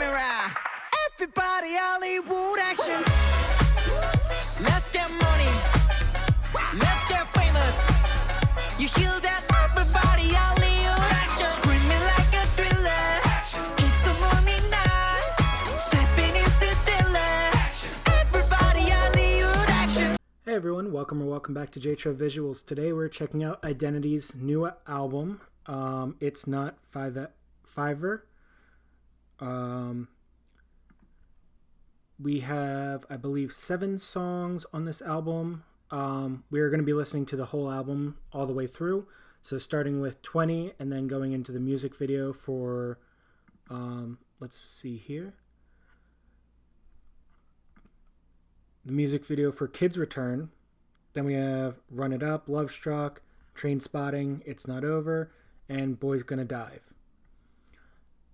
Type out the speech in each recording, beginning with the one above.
camera. Everybody Hollywood action. Let's get money. Let's get famous. You hear that? Everybody Hollywood action. Screaming like a thriller. It's a morning night. Stepping in stiller. Everybody Hollywood action. Hey everyone, welcome back to Jtrev Visuals. Today we're checking out Identity's new album, itsnot5ver. We have, I believe, 7 songs on this album. We're going to be listening to the whole album all the way through. So starting with 20 and then going into the music video for, let's see here. The music video for Kids Return. Then we have Run It Up, Lovestruck, Trainspotting, It's Not Over, and Boys Gonna Dive.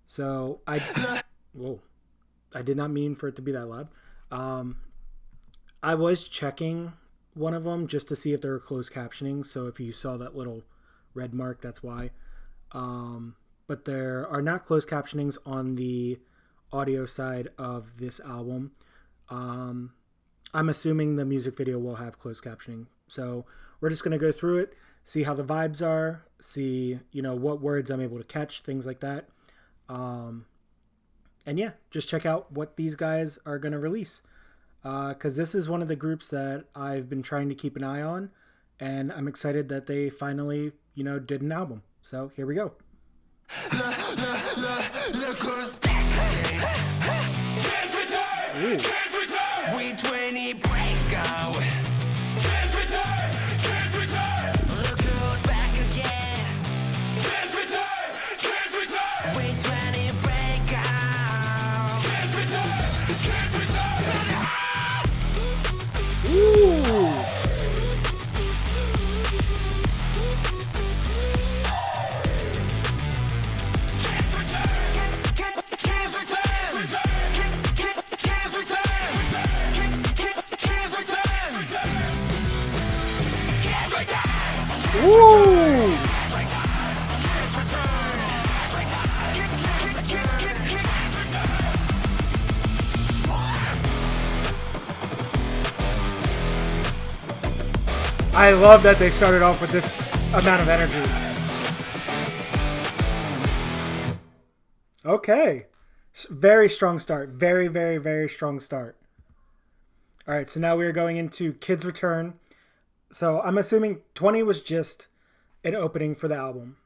So I did not mean for it to be that loud. I was checking one of them just to see if there were closed captioning. So if you saw that little red mark, that's why. But there are not closed captionings on the audio side of this album. I'm assuming the music video will have closed captioning. So we're just going to go through it, see how the vibes are, see, what words I'm able to catch, things like that. And yeah, just check out what these guys are going to release. Because this is one of the groups that I've been trying to keep an eye on. And I'm excited that they finally, did an album. So here we go. Ooh. We 20 breakout. Kids return, kids return. Look who's back again. Kids return, kids return. We 20 breakout. Kids return, kids return. Ooh. Woo! I love that they started off with this amount of energy. Okay. Very strong start. Very, very, very strong start. All right, so now we're going into Kids Return. So I'm assuming 20 was just an opening for the album,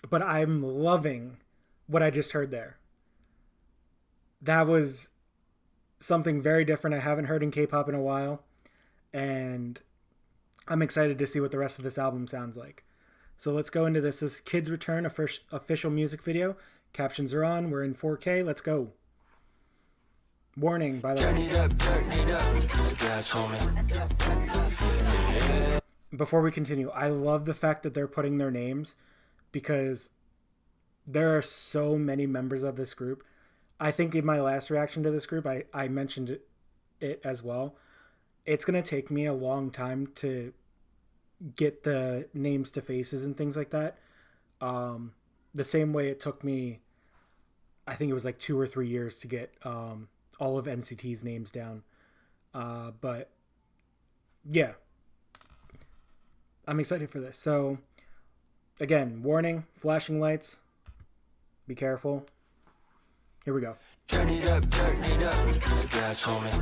but I'm loving what I just heard there. That was something very different I haven't heard in Kpop in a while, and I'm excited to see what the rest of this album sounds like. So let's go into this. This is Kids Return, official music video. Captions are on. We're in 4K. Let's go. Warning, by the way. Before we continue, I love the fact that they're putting their names because there are so many members of this group. I think in my last reaction to this group, I mentioned it as well. It's going to take me a long time to get the names to faces and things like that. The same way it took me, I think it was like 2 or 3 years to get all of NCT's names down. But yeah. I'm excited for this. So, again, warning, flashing lights. Be careful. Here we go. Turn it up, scratch on it.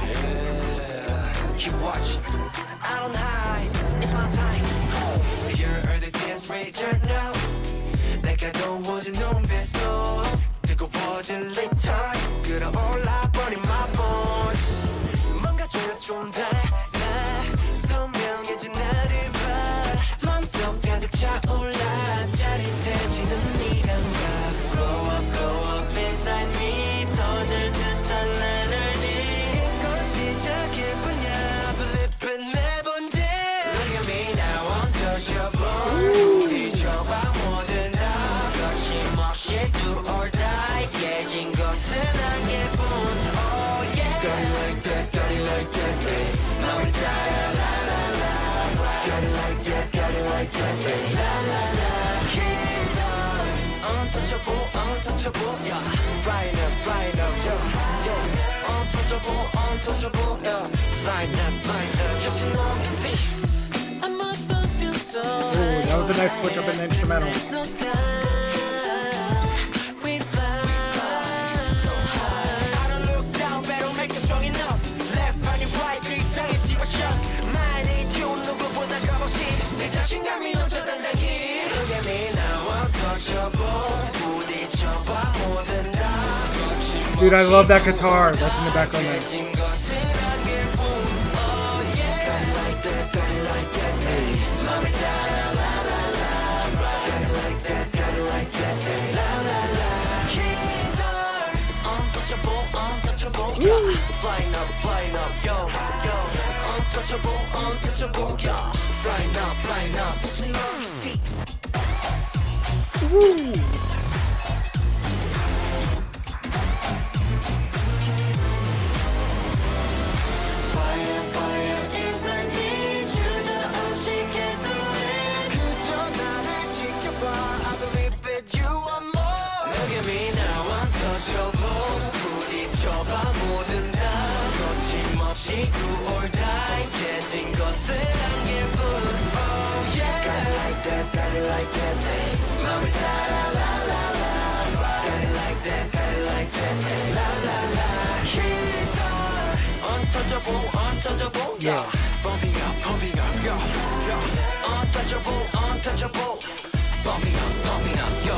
Yeah. Keep watching. I don't hide. It's my time. Here are the dance return now. Like I don't want to know vessel. Take a watch and let time. Get all up in my bones. 뭔가 좀 더. 선명해진 나를 봐 맘속 가득 차올라 짜릿해지는 네가 막 Grow up inside me 터질 듯한 에너지 이건 시작일 뿐이야 Believe it never Look at me now untouchable 뒤져봐 모든 다 거침없이 do or die 깨진 것은 한계뿐 Oh yeah Got it like that, babe 널 따라 Got it like that, baby. La la la. Kids on, untouchable, untouchable, yeah. Flying up, yo, yo. Untouchable, yeah. Flying up, just to know me, see. I'm up, I feel so Ooh, that was a nice switch up in the instrumental. There's no time. We fly so high. I don't look down, better make it strong enough. Left, right, 세상의 디버션. 많이 튀운 누구보다 값없이 내 자신감이 넘쳐 당당히. Look at me now, untouchable. 부딪혀봐 모든 다. Dude, I love that guitar. That's in the background there. Flying up, yo, yo. Untouchable, yeah. Flying up, see. Woo! Fire inside me, 주저없이 get through it. 그저 나를 지켜봐, I believe it, you are more. Look at me now, untouchable. 부딪혀봐 모든 다 거침없이 do or die. 깨진 것을 안길 뿐. Oh yeah. Got it like that, got it like that. 맘을 따라 la la la. Got it like that, got it like that. La la la. He's untouchable, yeah. Bumping up, yo, yo. Untouchable. Bumping up, yo, yo.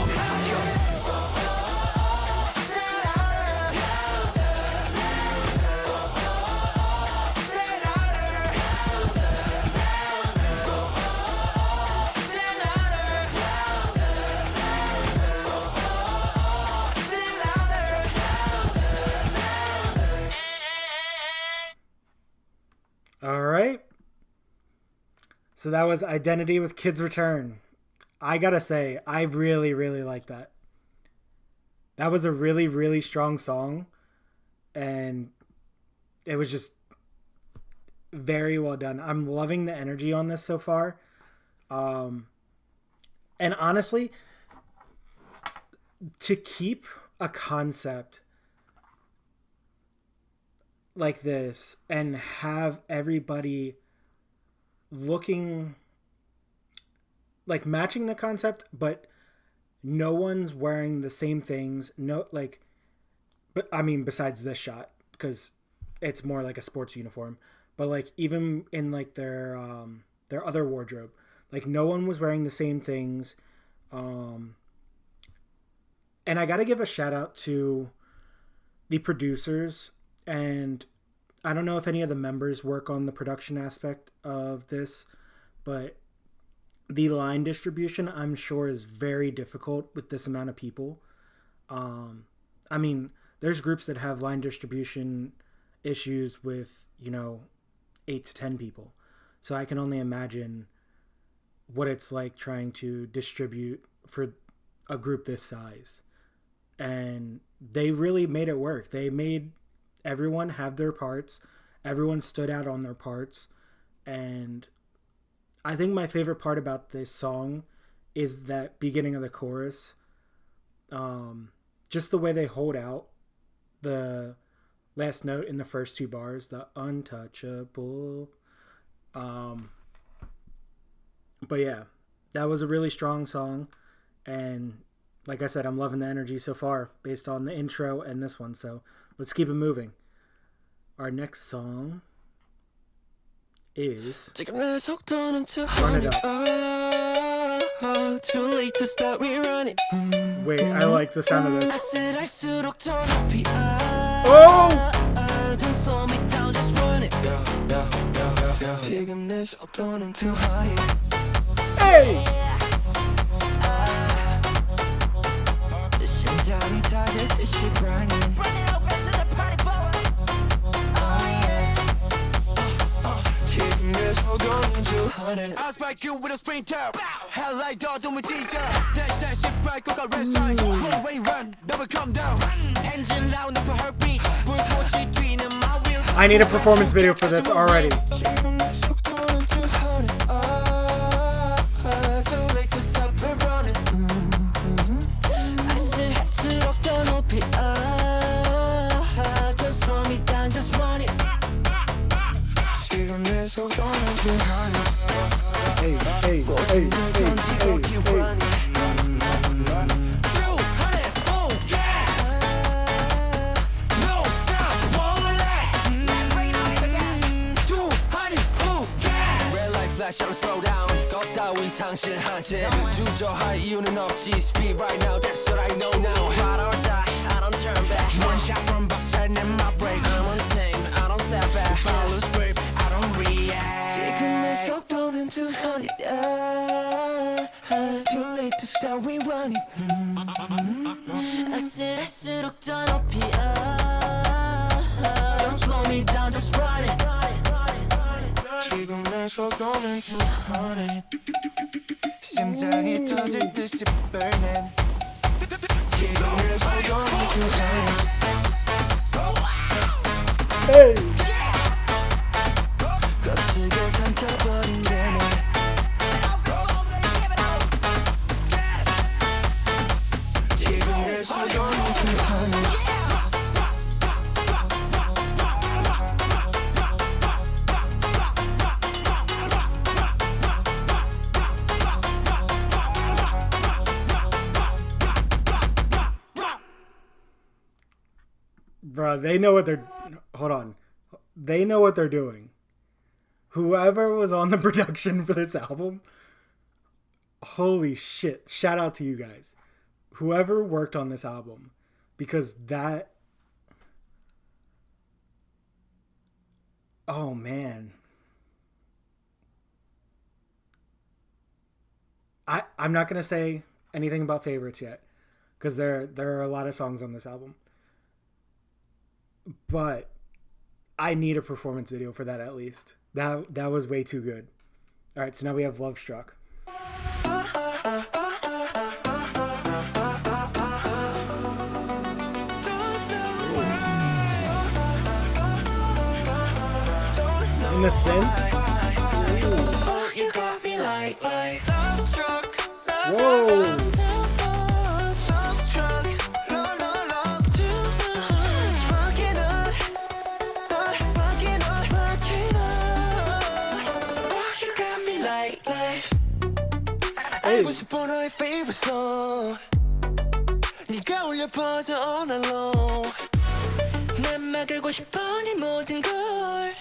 All right. So that was Identity with Kids Return. I gotta say, I really, really like that. That was a really, really strong song. And it was just very well done. I'm loving the energy on this so far. And honestly, to keep a concept like this and have everybody looking like matching the concept, but no one's wearing the same things. No, like, but I mean, besides this shot, because it's more like a sports uniform, but like even in like their other wardrobe, like no one was wearing the same things. And I got to give a shout out to the producers. And I don't know if any of the members work on the production aspect of this, but the line distribution, I'm sure, is very difficult with this amount of people. I mean, there's groups that have line distribution issues with, 8 to 10 people. So I can only imagine what it's like trying to distribute for a group this size. And they really made it work. They made everyone have their parts. Everyone stood out on their parts. And I think my favorite part about this song is that beginning of the chorus. Just the way they hold out the last note in the first two bars, the untouchable. But yeah, that was a really strong song. And like I said, I'm loving the energy so far based on the intro and this one. So let's keep it moving. Our next song is Run It Up. Wait, I like the sound of this. Oh! Hey! I'll spike you with a sprinter. Hell like dog, don't teacher. Dash that shit right, go got red signs. Pull away, run, never come down. Engine loud, never heartbeat. I need a performance video for this already. Hey, hey, hey, hey, hey, hey. Shall slow down. 걷다위 상실하지. 주저할 이유는 없지. Speed right now. That's what I know now. Ride or die. I don't turn back. One shot, one 박살 낸 my break. I'm untamed. I don't step back. If I lose grip, I don't react. 지금 내 속도는 200. Too late to start rerunning. 아슬아슬 더 높이. Don't slow me down. Just run it. 지금 내 속도는 200. 심장이 터질 듯이 burning. 지금 내 속도는 200. Hey. 거칠게 삼켜버린 내내. 지금 내 속도는 200. Bro, they know what they're... Hold on. They know what they're doing. Whoever was on the production for this album, holy shit. Shout out to you guys. Whoever worked on this album. Because that... Oh, man. I'm not going to say anything about favorites yet. Because there are a lot of songs on this album. But I need a performance video for that at least. That was way too good. All right, so now we have Lovestruck. In the synth. Whoa. 알고 싶어 너의 favorite song. 네가 울려 퍼져 all night long. 난 막을고 싶어 네 모든 걸.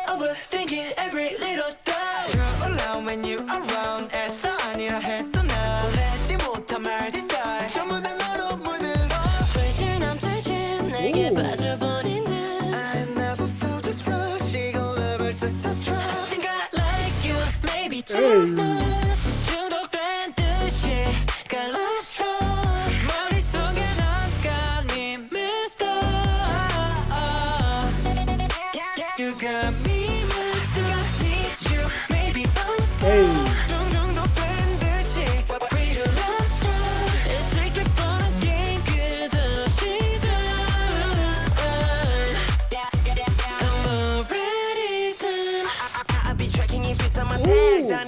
Overthinking every little thought. You're alone when you're around. 애써 아니라 해도 나 보내지 못한 말 desire. 전부 다 너로 물들어. 퇴진함 퇴진 내게 빠져버린 듯. I never felt this rush. 이건 lover just a trap. I think I like you maybe too much.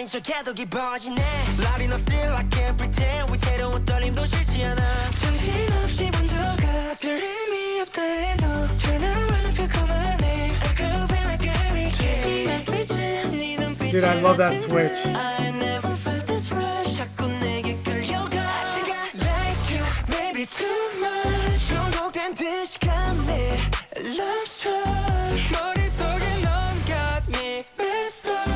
척해도 깊어지네. Lighting up still I can't pretend. 위태로운 떨림도 싫지 않아. 정신없이 먼저 가. 별 의미 없다 해도 Turn around and feel 그만해. I could be like a hurricane. 네 눈빛에 Dude, I love that switch. I never felt this rush. 자꾸 내게 끌려가. I think I like you maybe too much. 중독된 듯이 가네. Lovestruck. 머릿속에 넌 got me messed up.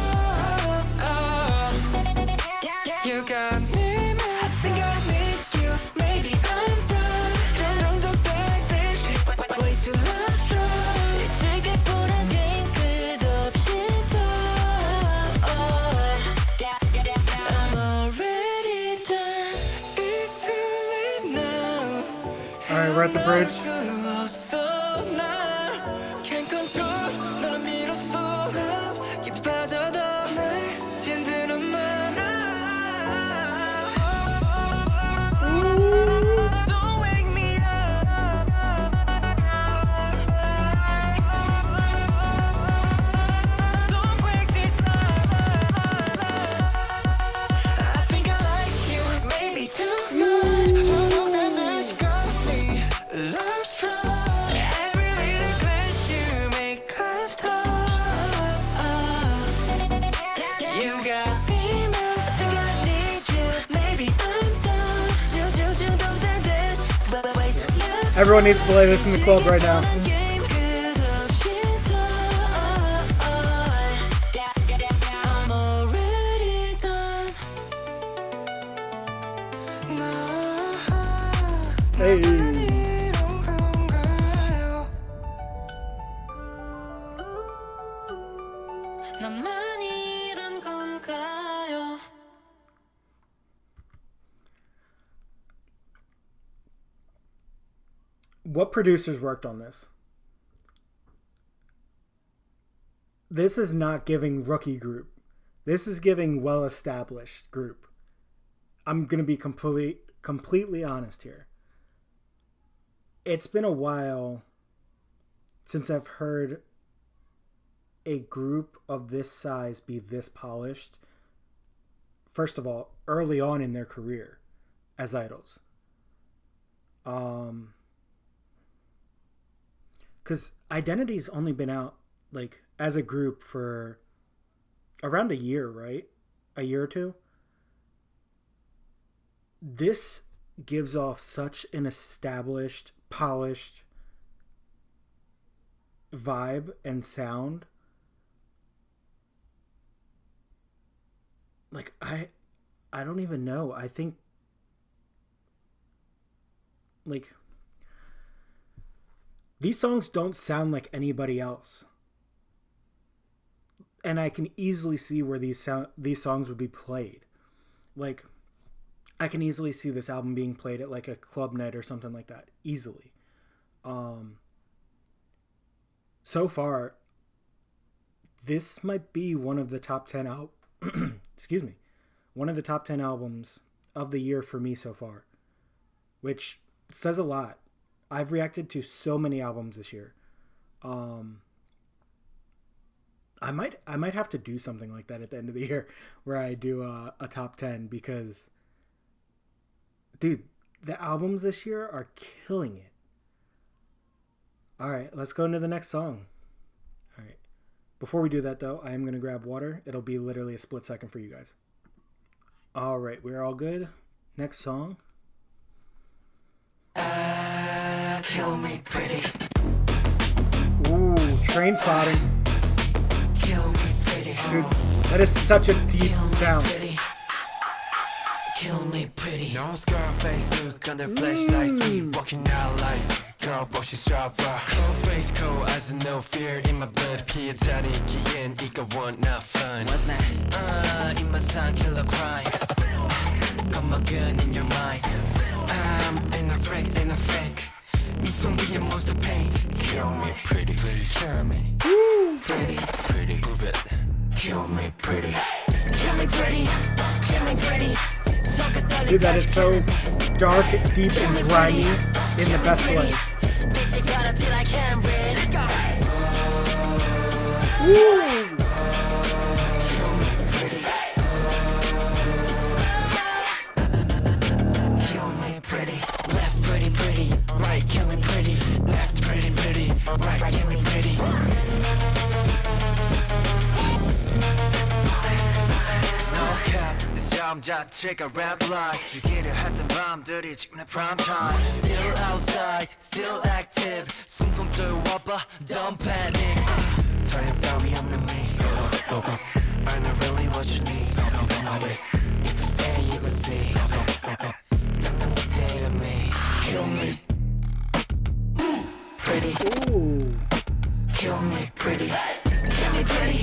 You got me mad. I think I need you. Maybe I'm done. 중독된 듯이 way too Lovestruck. 이제게 보란 게임 끝없이 또. I'm already done. It's too late now. All right, we're at the bridge. Can't control. 너를 밀었어. 깊이 빠져도 날 진들어 나. Don't wake me up. Don't break this love. I think I like you maybe too much. 중독된 듯이 got me. Lovestruck. Everyone needs to play this in the club right now. Hey. What producers worked on this? This is not giving rookie group. This is giving well-established group. I'm going to be completely honest here. It's been a while since I've heard a group of this size be this polished. First of all, early on in their career as idols. Because Identity's only been out, like, as a group for around a year, right? A year or two? This gives off such an established, polished vibe and sound. Like, I don't even know. I think, like, these songs don't sound like anybody else. And I can easily see where these songs would be played. Like, I can easily see this album being played at like a club night or something like that. Easily. So far, this might be one of the top 10 excuse me. One of the top 10 albums of the year for me so far. Which says a lot. I've reacted to so many albums this year. I might have to do something like that at the end of the year where I do a top 10 because, dude, the albums this year are killing it. All right, let's go into the next song. All right. Before we do that, though, I am going to grab water. It'll be literally a split second for you guys. All right, we're all good. Next song. Kill me pretty. Ooh, Trainspotting. Kill me pretty. Dude, that is such a deep sound. Kill me pretty. No scar face look on their flashlights. We walking out life. Girl, but she's sharper. Cold face, cold eyes, and no fear in my blood. 피해 자리 기엔 이거 want not fun. What's that? 입맛상 killer crime. Got my gun in your mind. I'm in a fake. 이 손 위에 monster paint. Kill me pretty, please show me. Pretty, prove it. Kill me pretty. Kill me pretty. Dude, that is so dark, deep, and grimy in the best way. Woo! Right, kill me pretty. Left, pretty. Right, kill me pretty. No cap, this album 자체가 rap like 죽이려 했던 마음들이 지금 내 prime time. Still outside, still active. 숨통 쪼여와봐, don't panic. 타협 따위 없는 me. I know really what you need. If you stay, you can see. Nothing will take me. Kill me pretty. Ooh. Kill me pretty. Kill me pretty.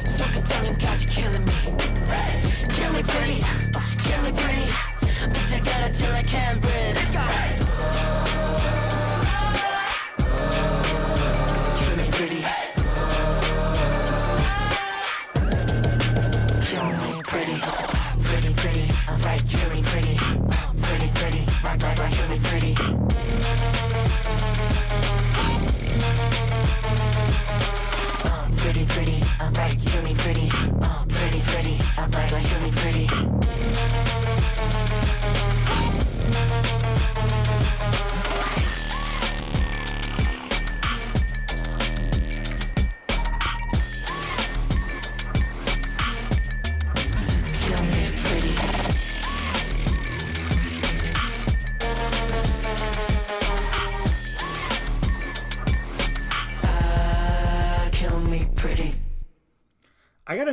손끝장님까지 killing me. Kill me pretty. 미쳐가라 till I can't breathe. Kill me pretty. Kill me pretty. Alright, kill me pretty. Pretty. Right, kill me pretty. Pretty, alright, kill me pretty. Pretty, alright, kill me pretty.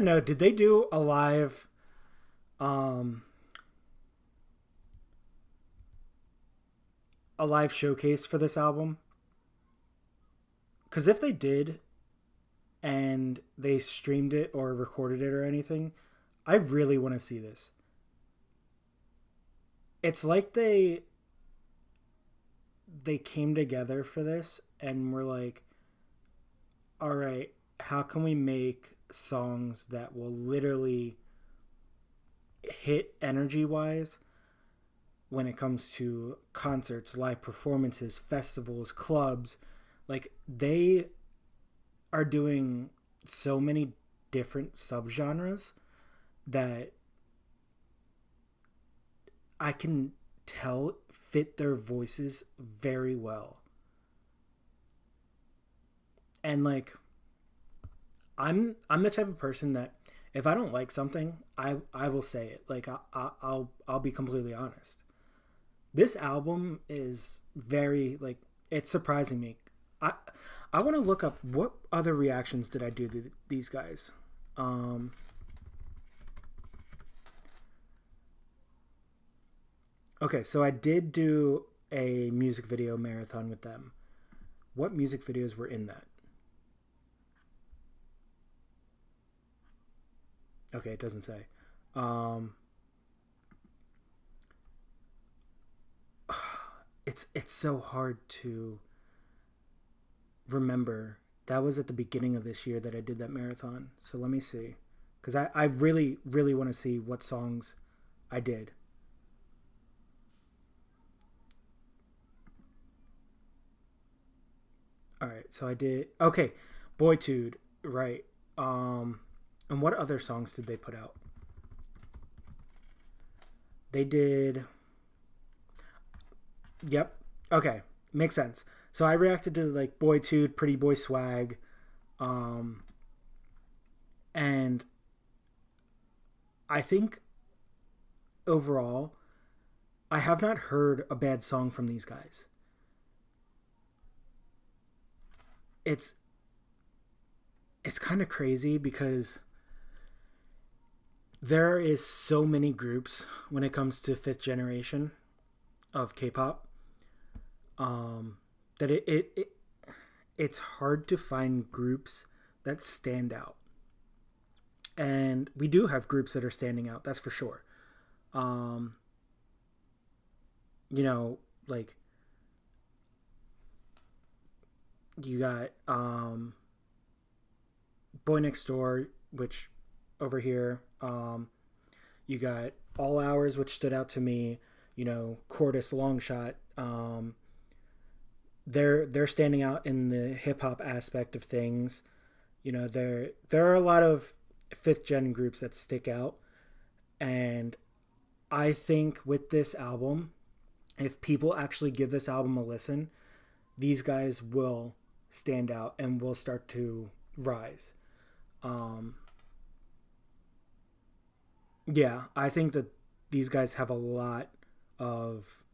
to know, did they do a live showcase for this album? Because if they did and they streamed it or recorded it or anything, I really want to see this. It's like they came together for this and were like, all right, how can we make songs that will literally hit energy-wise when it comes to concerts, live performances, festivals, clubs. Like, they are doing so many different subgenres that I can tell fit their voices very well. And like, I'm the type of person that if I don't like something, I will say it. Like, I'll be completely honest. This album is very, like, it's surprising me. I want to look up what other reactions did I do to these guys. Okay, so I did do a music video marathon with them. What music videos were in that? Okay, it doesn't say. It's so hard to remember. That was at the beginning of this year that I did that marathon. So let me see. Because I really, really want to see what songs I did. Alright, so I did... Okay, Boytude, right. And what other songs did they put out? They did... Yep. Okay. Makes sense. So I reacted to like Boytude, Pretty Boy Swag. And I think overall, I have not heard a bad song from these guys. It's kind of crazy because there is so many groups when it comes to fifth generation of K-pop. That it's hard to find groups that stand out. And we do have groups that are standing out, that's for sure. You know, like, you got Boy Next Door, which over here, you got All Hours, which stood out to me, you know, Cordis Longshot. They're standing out in the hip hop aspect of things. You know, there are a lot of fifth gen groups that stick out, and I think with this album, if people actually give this album a listen, these guys will stand out and will start to rise. Yeah, I think that these guys have a lot of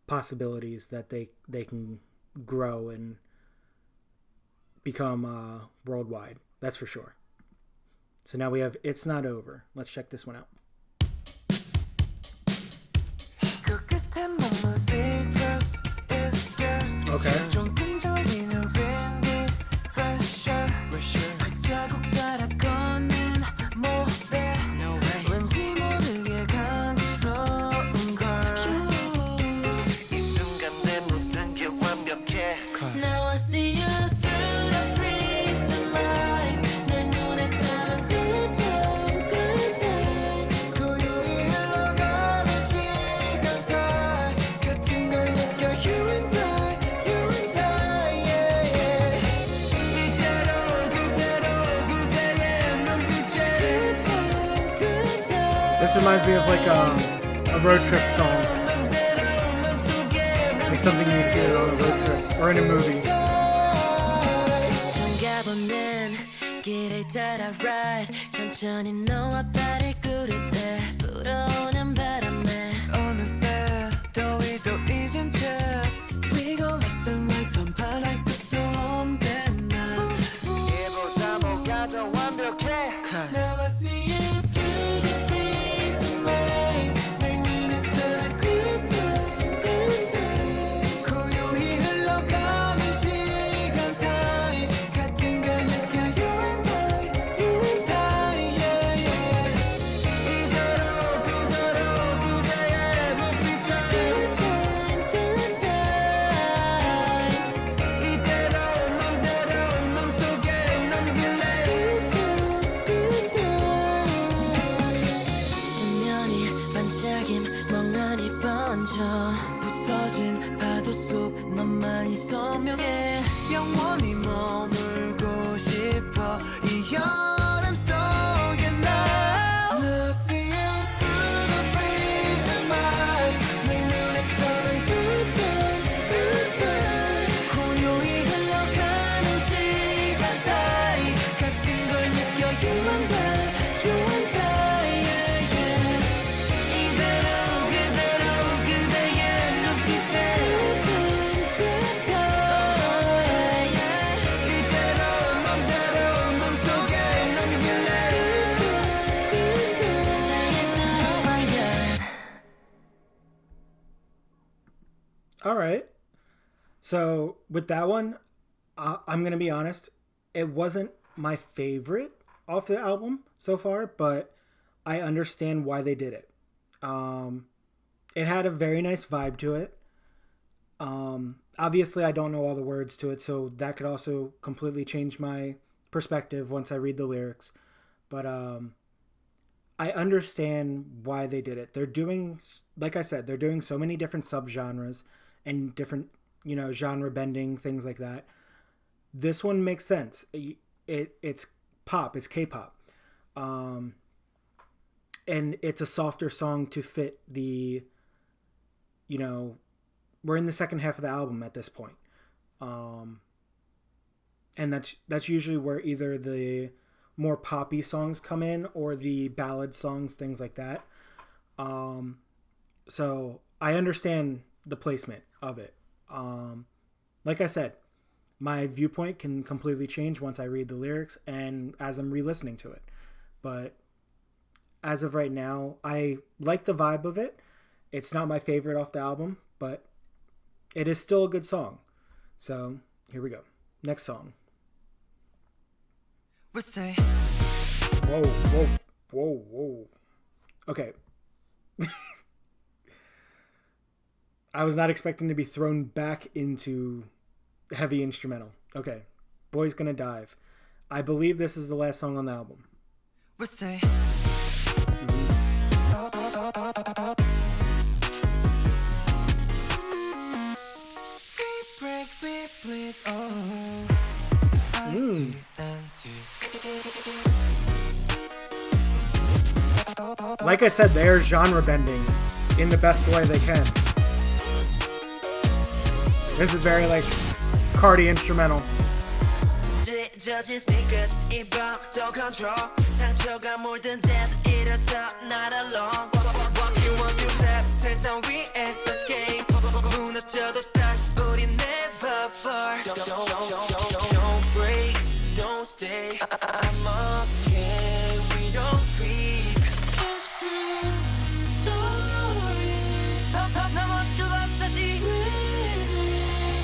possibilities that they can grow and become worldwide. That's for sure. So now we have It's Not Over. Let's check this one out. Okay. This reminds me of like a road trip song. Like something you would hear on a road trip or in a movie. 부서진 파도 속 너만이 선명해 영원히 머물고 싶어 이 여름 속에 나 Losing you through the breeze and miles 내 눈에 떠는 끝에 고요히 흘러가는 시간 사이 같은 걸 느껴 You and I yeah, yeah. 이대로 그대로 그대의 눈빛에 이대로 맘대로 맘속에 넘길래 Say it's not over yet. All right. So with that one, I'm going to be honest. It wasn't my favorite off the album so far, but I understand why they did it. It had a very nice vibe to it. Obviously, I don't know all the words to it, so that could also completely change my perspective once I read the lyrics. But I understand why they did it. They're doing, like I said, they're doing so many different subgenres and different, genre bending, things like that. This one makes sense. It's pop, it's K-pop. And it's a softer song to fit the, we're in the second half of the album at this point. And that's usually where either the more poppy songs come in or the ballad songs, things like that. So I understand the placement of it. Like I said, my viewpoint can completely change once I read the lyrics and as I'm re-listening to it. But as of right now, I like the vibe of it. It's not my favorite off the album, but it is still a good song. So here we go. Next song. Whoa. Okay. I was not expecting to be thrown back into heavy instrumental. Okay. Boy's Gonna Dive. I believe this is the last song on the album. Like I said, they're genre bending in the best way they can. This is very like Cardi instrumental. Don't break, don't stay. I'm okay, we don't creep.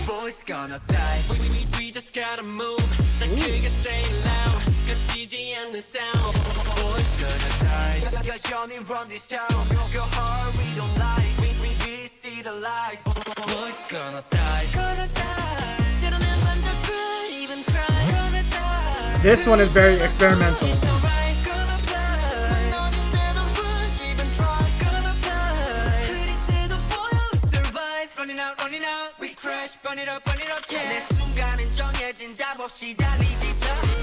Boys gonna die. We just gotta move. 더 크게 say it loud. 꺼지지 않는 sound. Boys gonna die. 여전히 run this town. Go hard, we don't lie. We see the light. Boys gonna die. Gonna die. 때로는 먼저 cry, even cry. Gonna die. This one is very experimental. Burn it up, yeah. 내 순간은 정해진 답 없이 달리지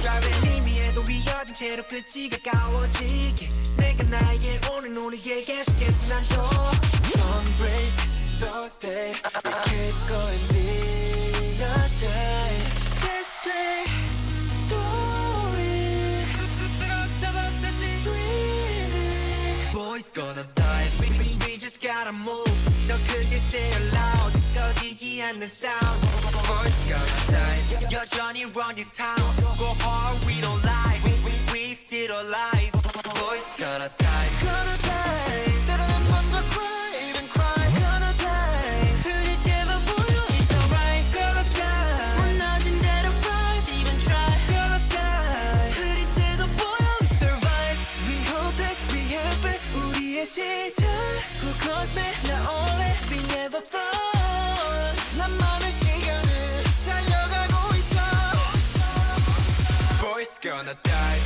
Driving 의미에도 위어진 채로 끝이 가까워지게 내가 나에게 오는 우리에게 계속해서 난 더 Don't break, don't stay We keep going be your shade 계속돼 story 쓰러져도 다시 breathing Boys gonna die We just gotta move 더 크게 say it loud 꺼지지 않는 sound Boys gonna die 여전히 run this town Go hard, we don't lie We still alive Boys gonna die Gonna die 때로는 먼저 cry, even cry Gonna die 흐릴 때만 보여 It's alright Gonna die 무너진 대로 rise, even try Gonna die 흐릴 때도 보여 We survive We hope that we have it 우리의 시작 Who calls me not only We never fall 나만의 시간을 달려가고 있어 Boys gonna die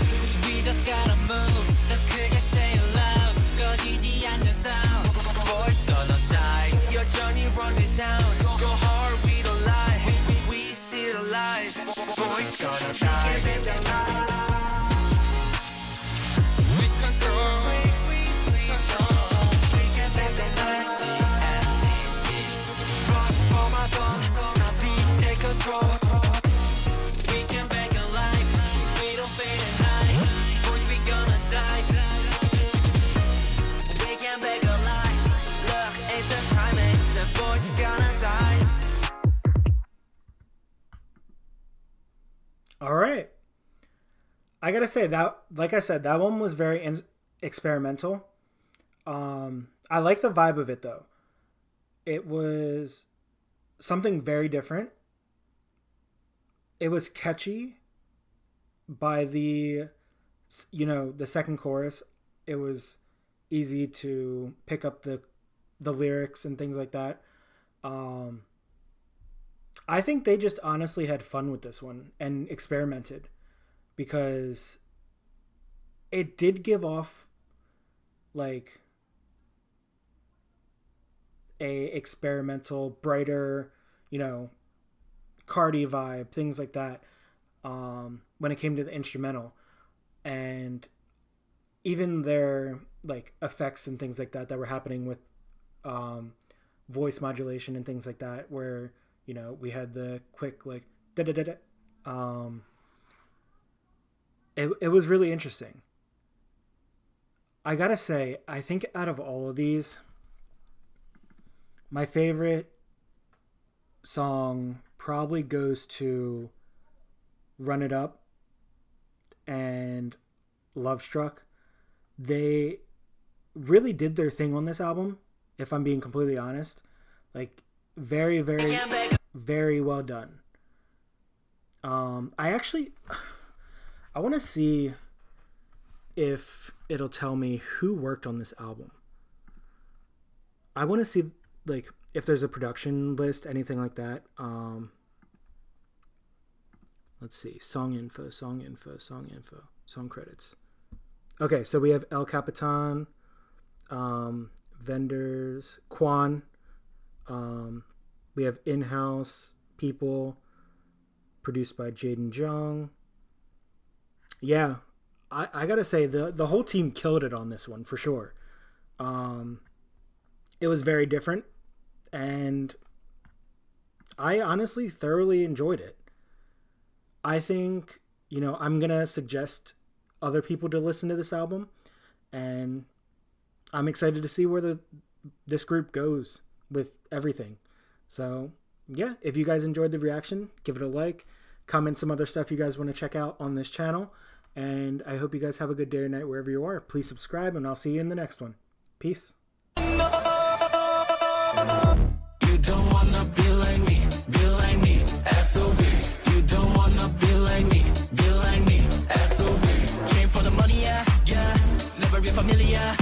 We just gotta move 더 크게 say it loud 꺼지지 않는 sound Boys gonna die 여전히 money run the town. Go hard, we don't lie. We still alive. Boys gonna die. We can make that life. With control. We can make that life. idntt. Rush for my son. Now please take control. We can make a life. We don't fade at night. Boys, we gonna die. We can make a life. Look, it's the timing. The boys gonna die. All right. I gotta say that, like I said, that one was very experimental. I like the vibe of it though. It was something very different. It was catchy by the second chorus. It was easy to pick up the lyrics and things like that. I think they just honestly had fun with this one and experimented, because it did give off like a experimental, brighter, Cardi vibe, things like that, when it came to the instrumental. And even their like effects and things like that were happening with voice modulation and things like that, where we had the quick like da da da da. It was really interesting. I gotta say, I think out of all of these, my favorite song probably goes to Run It Up and Lovestruck. They really did their thing on this album, if I'm being completely honest. Like, very, very, very well done. I want to see if it'll tell me who worked on this album. I want to see like if there's a production list, anything like that. Let's see. Song info, song credits. Okay, so we have El Capitan, vendors, Quan. We have in-house people, produced by Jaden Jung. Yeah, I gotta say the whole team killed it on this one for sure. It was very different, and I honestly thoroughly enjoyed it. I think, I'm gonna suggest other people to listen to this album, and I'm excited to see where this group goes with everything. So yeah, if you guys enjoyed the reaction, give it a like, comment some other stuff you guys want to check out on this channel, and I hope you guys have a good day or night wherever you are. Please subscribe, and I'll see you in the next one. Peace. You don't wanna be like me, SOB. You don't wanna be like me, SOB. Came for the money, yeah, never be familiar.